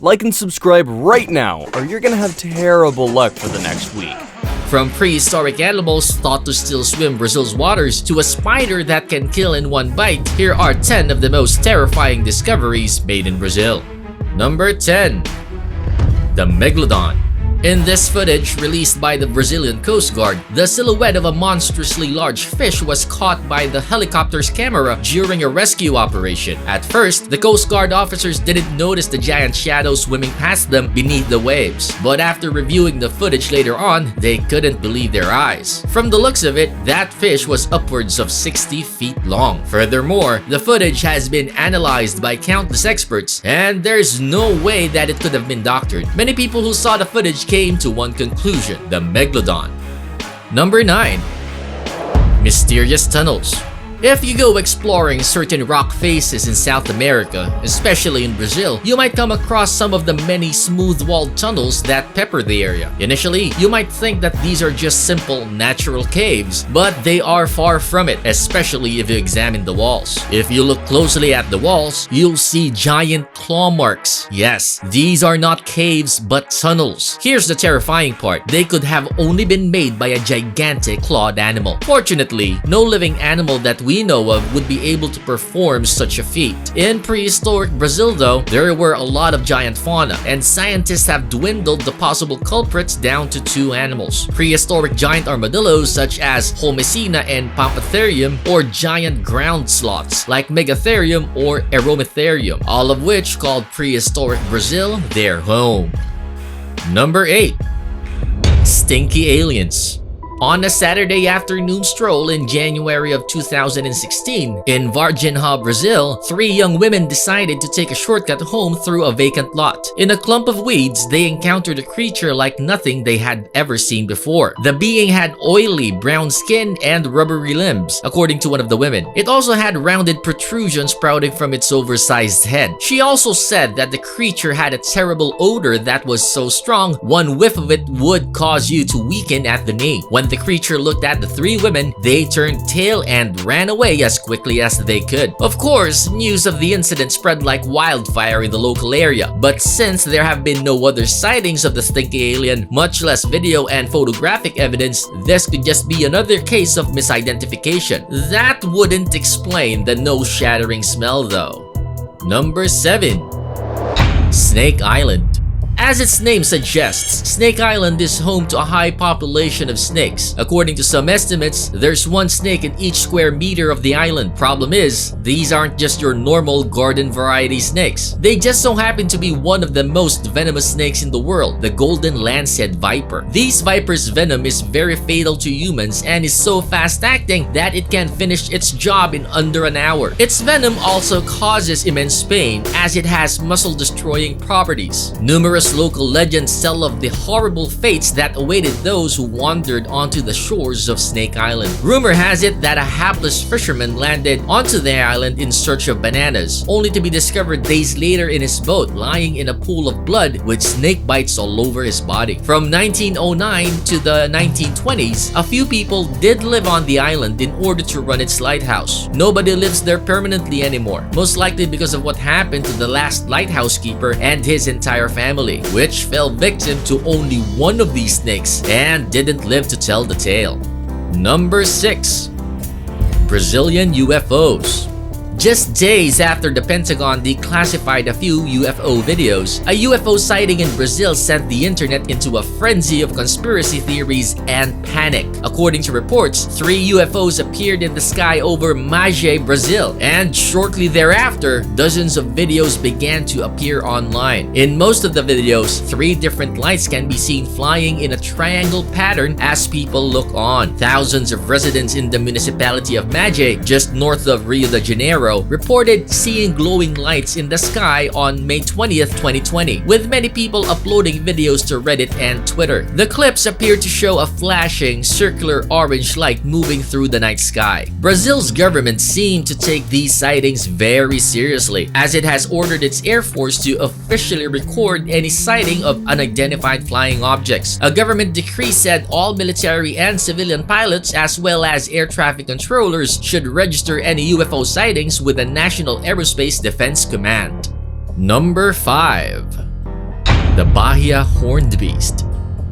Like and subscribe right now, or you're gonna have terrible luck for the next week. From prehistoric animals thought to still swim Brazil's waters to a spider that can kill in one bite, here are 10 of the most terrifying discoveries made in Brazil. Number 10. The Megalodon. In this footage released by the Brazilian Coast Guard, the silhouette of a monstrously large fish was caught by the helicopter's camera during a rescue operation. At first, the Coast Guard officers didn't notice the giant shadow swimming past them beneath the waves, but after reviewing the footage later on, they couldn't believe their eyes. From the looks of it, that fish was upwards of 60 feet long. Furthermore, the footage has been analyzed by countless experts, and there's no way that it could have been doctored. Many people who saw the footage came to one conclusion: the Megalodon. Number 9. Mysterious tunnels. If you go exploring certain rock faces in South America, especially in Brazil, you might come across some of the many smooth-walled tunnels that pepper the area. Initially, you might think that these are just simple, natural caves, but they are far from it, especially if you examine the walls. If you look closely at the walls, you'll see giant claw marks. Yes, these are not caves, but tunnels. Here's the terrifying part: they could have only been made by a gigantic clawed animal. Fortunately, no living animal that we know of would be able to perform such a feat. In prehistoric Brazil though, there were a lot of giant fauna, and scientists have dwindled the possible culprits down to 2 animals: prehistoric giant armadillos such as Homicina and Pampatherium, or giant ground sloths like Megatherium or Eromitherium, all of which called prehistoric Brazil their home. Number 8. Stinky aliens. On a Saturday afternoon stroll in January of 2016, in Varginha, Brazil, 3 young women decided to take a shortcut home through a vacant lot. In a clump of weeds, they encountered a creature like nothing they had ever seen before. The being had oily brown skin and rubbery limbs, according to one of the women. It also had rounded protrusions sprouting from its oversized head. She also said that the creature had a terrible odor that was so strong, one whiff of it would cause you to weaken at the knee. When the creature looked at the 3 women, they turned tail and ran away as quickly as they could. Of course, news of the incident spread like wildfire in the local area, but since there have been no other sightings of the Stinky alien, much less video and photographic evidence, this could just be another case of misidentification. That wouldn't explain the nose-shattering smell though. Number 7. Snake Island. As its name suggests, Snake Island is home to a high population of snakes. According to some estimates, there's 1 snake in each square meter of the island. Problem is, these aren't just your normal garden variety snakes. They just so happen to be one of the most venomous snakes in the world, the golden lancehead viper. This viper's venom is very fatal to humans and is so fast-acting that it can finish its job in under an hour. Its venom also causes immense pain as it has muscle-destroying properties. Numerous local legends tell of the horrible fates that awaited those who wandered onto the shores of Snake Island. Rumor has it that a hapless fisherman landed onto the island in search of bananas, only to be discovered days later in his boat, lying in a pool of blood with snake bites all over his body. From 1909 to the 1920s, a few people did live on the island in order to run its lighthouse. Nobody lives there permanently anymore, most likely because of what happened to the last lighthouse keeper and his entire family, which fell victim to only one of these snakes and didn't live to tell the tale. Number 6. Brazilian UFOs. Just days after the Pentagon declassified a few UFO videos, a UFO sighting in Brazil sent the internet into a frenzy of conspiracy theories and panic. According to reports, 3 UFOs appeared in the sky over Magé, Brazil, and shortly thereafter, dozens of videos began to appear online. In most of the videos, 3 different lights can be seen flying in a triangle pattern as people look on. Thousands of residents in the municipality of Magé, just north of Rio de Janeiro, reported seeing glowing lights in the sky on May 20th, 2020, with many people uploading videos to Reddit and Twitter. The clips appear to show a flashing, circular orange light moving through the night sky. Brazil's government seemed to take these sightings very seriously, as it has ordered its Air Force to officially record any sighting of unidentified flying objects. A government decree said all military and civilian pilots, as well as air traffic controllers, should register any UFO sightings with the National Aerospace Defense Command. Number 5. The Bahia horned beast.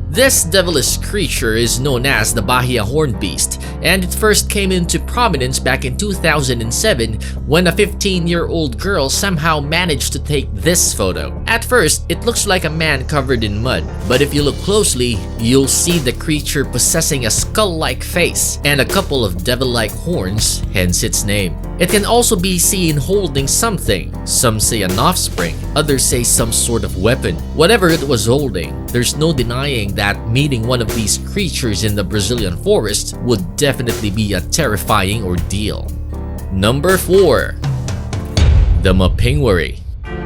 This devilish creature is known as the Bahia horned beast, and it first came into prominence back in 2007 when a 15-year-old girl somehow managed to take this photo. At first, it looks like a man covered in mud, but if you look closely, you'll see the creature possessing a skull-like face and a couple of devil-like horns, hence its name. It can also be seen holding something. Some say an offspring, others say some sort of weapon. Whatever it was holding, there's no denying that meeting one of these creatures in the Brazilian forest would definitely be a terrifying ordeal. Number 4. The Mapingwary.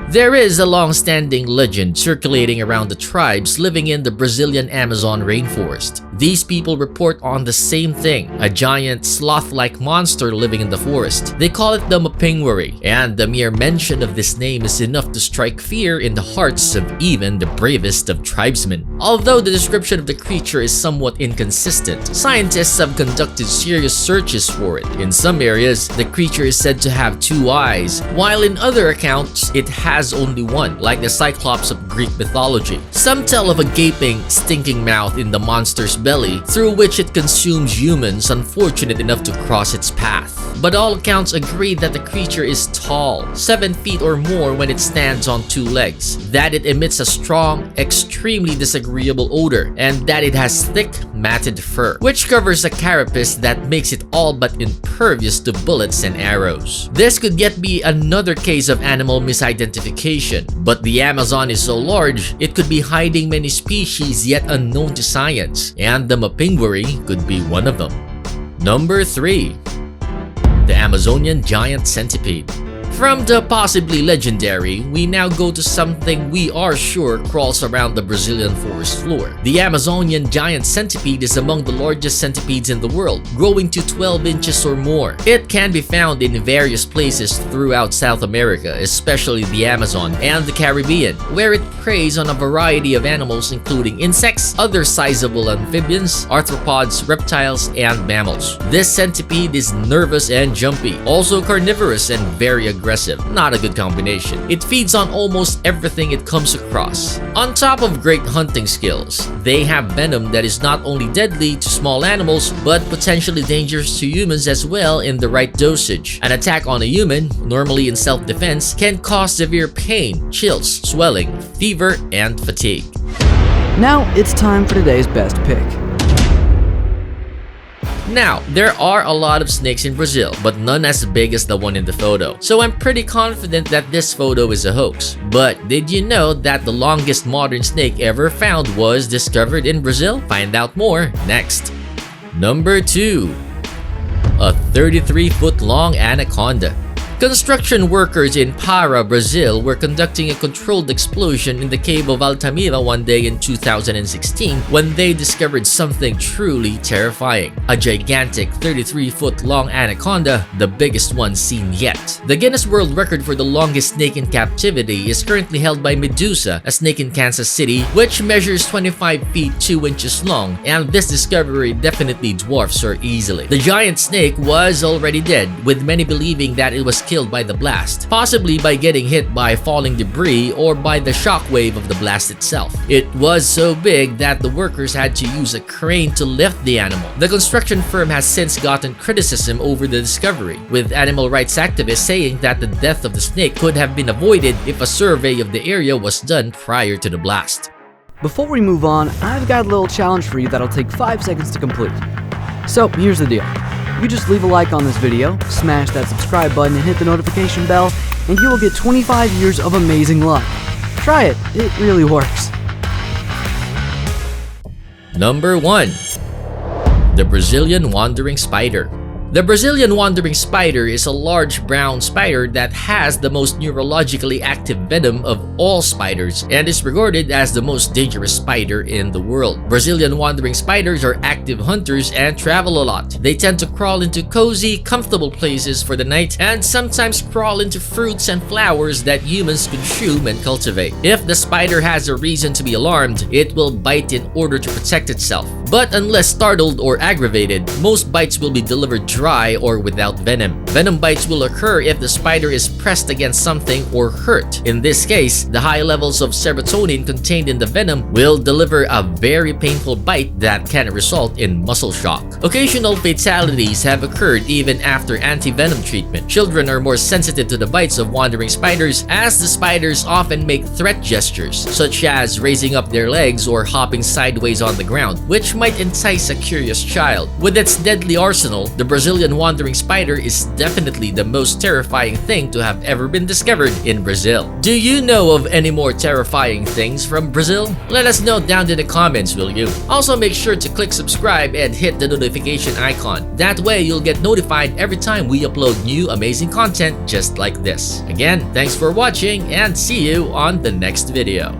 There is a long-standing legend circulating around the tribes living in the Brazilian Amazon rainforest. These people report on the same thing, a giant sloth-like monster living in the forest. They call it the Mapingwary, and the mere mention of this name is enough to strike fear in the hearts of even the bravest of tribesmen. Although the description of the creature is somewhat inconsistent, scientists have conducted serious searches for it. In some areas, the creature is said to have 2 eyes, while in other accounts, it has only one, like the Cyclops of Greek mythology. Some tell of a gaping, stinking mouth in the monster's belly through which it consumes humans unfortunate enough to cross its path. But all accounts agree that the creature is tall, 7 feet or more when it stands on 2 legs, that it emits a strong, extremely disagreeable odor, and that it has thick, matted fur, which covers a carapace that makes it all but impervious to bullets and arrows. This could yet be another case of animal misidentification, but the Amazon is so large, it could be hiding many species yet unknown to science, and the Mapingwary could be one of them. Number 3. The Amazonian giant centipede. From the possibly legendary, we now go to something we are sure crawls around the Brazilian forest floor. The Amazonian giant centipede is among the largest centipedes in the world, growing to 12 inches or more. It can be found in various places throughout South America, especially the Amazon and the Caribbean, where it preys on a variety of animals including insects, other sizable amphibians, arthropods, reptiles, and mammals. This centipede is nervous and jumpy, also carnivorous and very aggressive. Not a good combination. It feeds on almost everything it comes across. On top of great hunting skills, they have venom that is not only deadly to small animals, but potentially dangerous to humans as well in the right dosage. An attack on a human, normally in self-defense, can cause severe pain, chills, swelling, fever, and fatigue. Now it's time for today's best pick. Now, there are a lot of snakes in Brazil, but none as big as the one in the photo. So I'm pretty confident that this photo is a hoax. But did you know that the longest modern snake ever found was discovered in Brazil? Find out more next. Number 2. A 33-foot-long anaconda. Construction workers in Para, Brazil were conducting a controlled explosion in the cave of Altamira one day in 2016 when they discovered something truly terrifying. A gigantic 33-foot-long anaconda, the biggest one seen yet. The Guinness World Record for the longest snake in captivity is currently held by Medusa, a snake in Kansas City, which measures 25 feet 2 inches long, and this discovery definitely dwarfs her easily. The giant snake was already dead, with many believing that it was killed by the blast, possibly by getting hit by falling debris or by the shockwave of the blast itself. It was so big that the workers had to use a crane to lift the animal. The construction firm has since gotten criticism over the discovery, with animal rights activists saying that the death of the snake could have been avoided if a survey of the area was done prior to the blast. Before we move on, I've got a little challenge for you that'll take 5 seconds to complete. So here's the deal. You just leave a like on this video, smash that subscribe button and hit the notification bell, and you will get 25 years of amazing luck. Try it, it really works. Number 1. The Brazilian wandering spider. The Brazilian wandering spider is a large brown spider that has the most neurologically active venom of all spiders and is regarded as the most dangerous spider in the world. Brazilian wandering spiders are active hunters and travel a lot. They tend to crawl into cozy, comfortable places for the night and sometimes crawl into fruits and flowers that humans consume and cultivate. If the spider has a reason to be alarmed, it will bite in order to protect itself. But unless startled or aggravated, most bites will be delivered dry or without venom. Venom bites will occur if the spider is pressed against something or hurt. In this case, the high levels of serotonin contained in the venom will deliver a very painful bite that can result in muscle shock. Occasional fatalities have occurred even after anti-venom treatment. Children are more sensitive to the bites of wandering spiders, as the spiders often make threat gestures, such as raising up their legs or hopping sideways on the ground, which might entice a curious child. With its deadly arsenal, the Brazilian wandering spider is definitely the most terrifying thing to have ever been discovered in Brazil. Do you know of any more terrifying things from Brazil? Let us know down in the comments, will you? Also, make sure to click subscribe and hit the notification icon. That way, you'll get notified every time we upload new amazing content just like this. Again, thanks for watching and see you on the next video.